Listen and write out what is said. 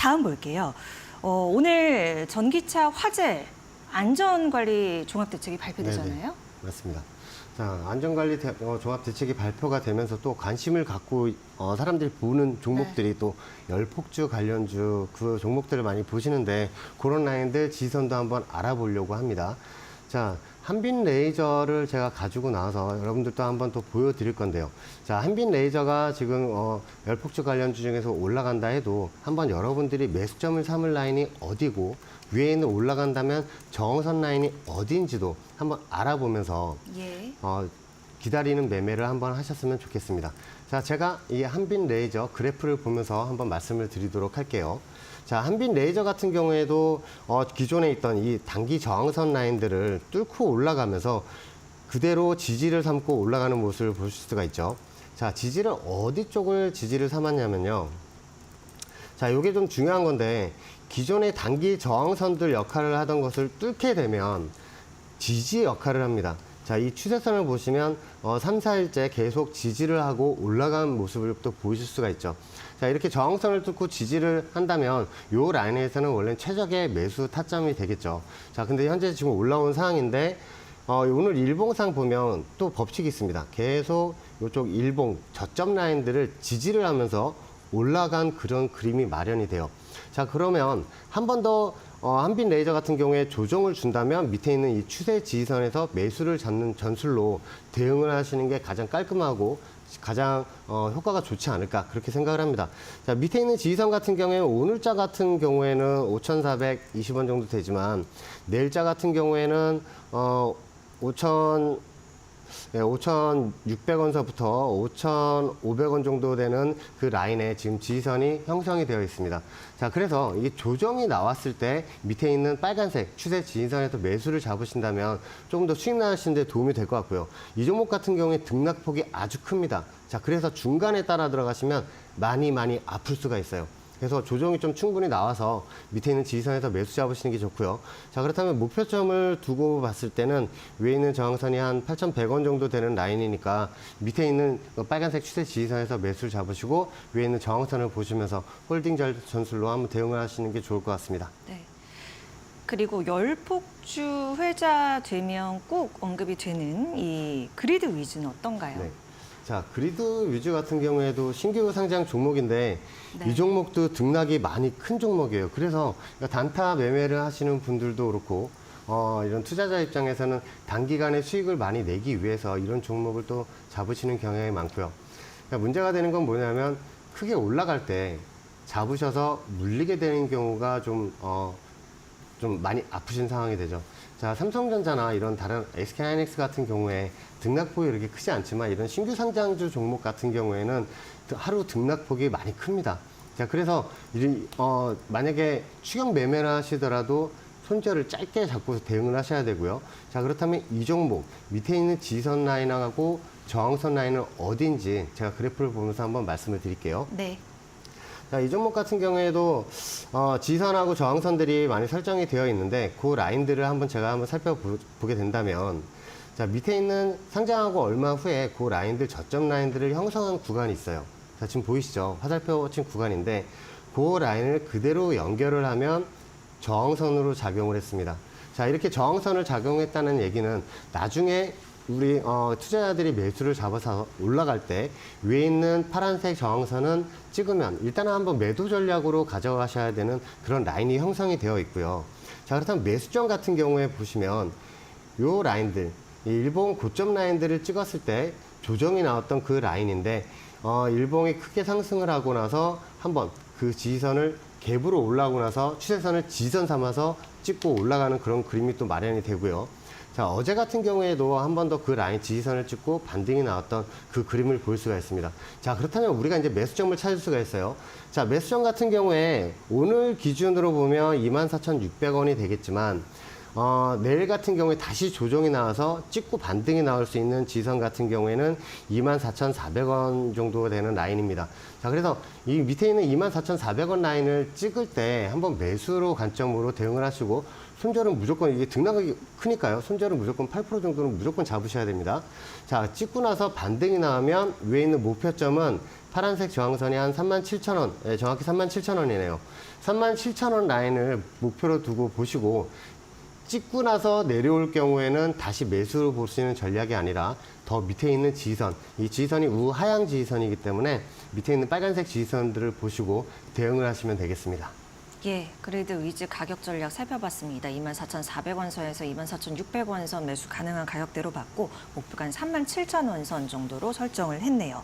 다음 볼게요. 오늘 전기차 화재 안전관리 종합대책이 발표되잖아요. 네네, 맞습니다. 자, 안전관리 종합대책이 발표가 되면서 또 관심을 갖고 사람들이 보는 종목들이 또 열폭주 관련주 그 종목들을 많이 보시는데 그런 라인들 지선도 한번 알아보려고 합니다. 자, 한빛 레이저를 제가 가지고 나와서 여러분들도 한번 또 보여드릴 건데요. 자, 한빛 레이저가 지금 열폭주 관련주 중에서 올라간다 해도 한번 여러분들이 매수점을 삼을 라인이 어디고 위에 있는 올라간다면 저항선 라인이 어디인지도 한번 알아보면서 예. 기다리는 매매를 한번 하셨으면 좋겠습니다. 자, 제가 이 한빛 레이저 그래프를 보면서 한번 말씀을 드리도록 할게요. 자, 한빛 레이저 같은 경우에도 기존에 있던 이 단기 저항선 라인들을 뚫고 올라가면서 그대로 지지를 삼고 올라가는 모습을 보실 수가 있죠. 자, 지지를 어디 쪽을 지지를 삼았냐면요. 자, 이게 좀 중요한 건데 기존의 단기 저항선들 역할을 하던 것을 뚫게 되면 지지 역할을 합니다. 자, 이 추세선을 보시면 3, 4일째 계속 지지를 하고 올라간 모습을 또 보실 수가 있죠. 자, 이렇게 저항선을 뚫고 지지를 한다면 이 라인에서는 원래 최적의 매수 타점이 되겠죠. 자, 근데 현재 지금 올라온 상황인데 오늘 일봉상 보면 또 법칙이 있습니다. 계속 이쪽 일봉 저점 라인들을 지지를 하면서 올라간 그런 그림이 마련이 돼요. 자, 그러면 한 번 더 한빛 레이저 같은 경우에 조정을 준다면 밑에 있는 이 추세 지지선에서 매수를 잡는 전술로 대응을 하시는 게 가장 깔끔하고 가장 효과가 좋지 않을까 그렇게 생각을 합니다. 자, 밑에 있는 지지선 같은 경우에 오늘자 같은 경우에는 5,420원 정도 되지만 내일자 같은 경우에는 5,600원서부터 5,500원 정도 되는 그 라인에 지금 지지선이 형성이 되어 있습니다. 자, 그래서 이게 조정이 나왔을 때 밑에 있는 빨간색 추세 지지선에서 매수를 잡으신다면 조금 더 수익 나시는 데 도움이 될 것 같고요. 이 종목 같은 경우에 등락폭이 아주 큽니다. 자, 그래서 중간에 따라 들어가시면 많이 아플 수가 있어요. 그래서 조정이 좀 충분히 나와서 밑에 있는 지지선에서 매수 잡으시는 게 좋고요. 자, 그렇다면 목표점을 두고 봤을 때는 위에 있는 저항선이 한 8,100원 정도 되는 라인이니까 밑에 있는 빨간색 추세 지지선에서 매수를 잡으시고 위에 있는 저항선을 보시면서 홀딩 전술로 한번 대응을 하시는 게 좋을 것 같습니다. 네. 그리고 열폭주 회자 되면 꼭 언급이 되는 이 그리드 위즈는 어떤가요? 네. 자, 그리드 위즈 같은 경우에도 신규 상장 종목인데 네. 이 종목도 등락이 많이 큰 종목이에요. 그래서 단타 매매를 하시는 분들도 그렇고 이런 투자자 입장에서는 단기간에 수익을 많이 내기 위해서 이런 종목을 또 잡으시는 경향이 많고요. 그러니까 문제가 되는 건 뭐냐면 크게 올라갈 때 잡으셔서 물리게 되는 경우가 좀 많이 아프신 상황이 되죠. 자, 삼성전자나 이런 다른 SK하이닉스 같은 경우에 등락폭이 이렇게 크지 않지만 이런 신규 상장주 종목 같은 경우에는 하루 등락폭이 많이 큽니다. 자, 그래서 만약에 추격 매매를 하시더라도 손절을 짧게 잡고 대응을 하셔야 되고요. 자, 그렇다면 이 종목 밑에 있는 지선 라인하고 저항선 라인은 어딘지 제가 그래프를 보면서 한번 말씀을 드릴게요. 네. 자, 이 종목 같은 경우에도 지선하고 저항선들이 많이 설정이 되어 있는데 그 라인들을 제가 한번 살펴보게 된다면 자, 밑에 있는 상장하고 얼마 후에 그 라인들 저점 라인들을 형성한 구간이 있어요. 자, 지금 보이시죠? 화살표 친 구간인데 그 라인을 그대로 연결을 하면 저항선으로 작용을 했습니다. 자, 이렇게 저항선을 작용했다는 얘기는 나중에 우리 투자자들이 매수를 잡아서 올라갈 때 위에 있는 파란색 저항선은 찍으면 일단은 한번 매도 전략으로 가져가셔야 되는 그런 라인이 형성이 되어 있고요. 자, 그렇다면 매수점 같은 경우에 보시면 요 라인들, 이 일봉 고점 라인들을 찍었을 때 조정이 나왔던 그 라인인데 일봉이 크게 상승을 하고 나서 한번 그 지지선을 갭으로 올라오고 나서 추세선을 지선 삼아서 찍고 올라가는 그런 그림이 또 마련이 되고요. 자, 어제 같은 경우에도 한 번 더 그 라인 지지선을 찍고 반등이 나왔던 그 그림을 볼 수가 있습니다. 자, 그렇다면 우리가 이제 매수점을 찾을 수가 있어요. 자, 매수점 같은 경우에 오늘 기준으로 보면 24,600원이 되겠지만 내일 같은 경우에 다시 조정이 나와서 찍고 반등이 나올 수 있는 지선 같은 경우에는 24,400원 정도 되는 라인입니다. 자, 그래서 이 밑에 있는 24,400원 라인을 찍을 때 한번 매수로 관점으로 대응을 하시고 손절은 무조건 이게 등락이 크니까요. 손절은 무조건 8% 정도는 무조건 잡으셔야 됩니다. 자, 찍고 나서 반등이 나오면 위에 있는 목표점은 파란색 저항선이 한 37,000원, 네, 정확히 37,000원이네요. 37,000원 라인을 목표로 두고 보시고 찍고 나서 내려올 경우에는 다시 매수로 보시는 전략이 아니라 더 밑에 있는 지지선, 이 지지선이 우하향 지지선이기 때문에 밑에 있는 빨간색 지지선들을 보시고 대응을 하시면 되겠습니다. 예, 그리드 위즈 가격 전략 살펴봤습니다. 24,400원 선에서 24,600원 선 매수 가능한 가격대로 봤고 목표가 37,000원 선 정도로 설정을 했네요.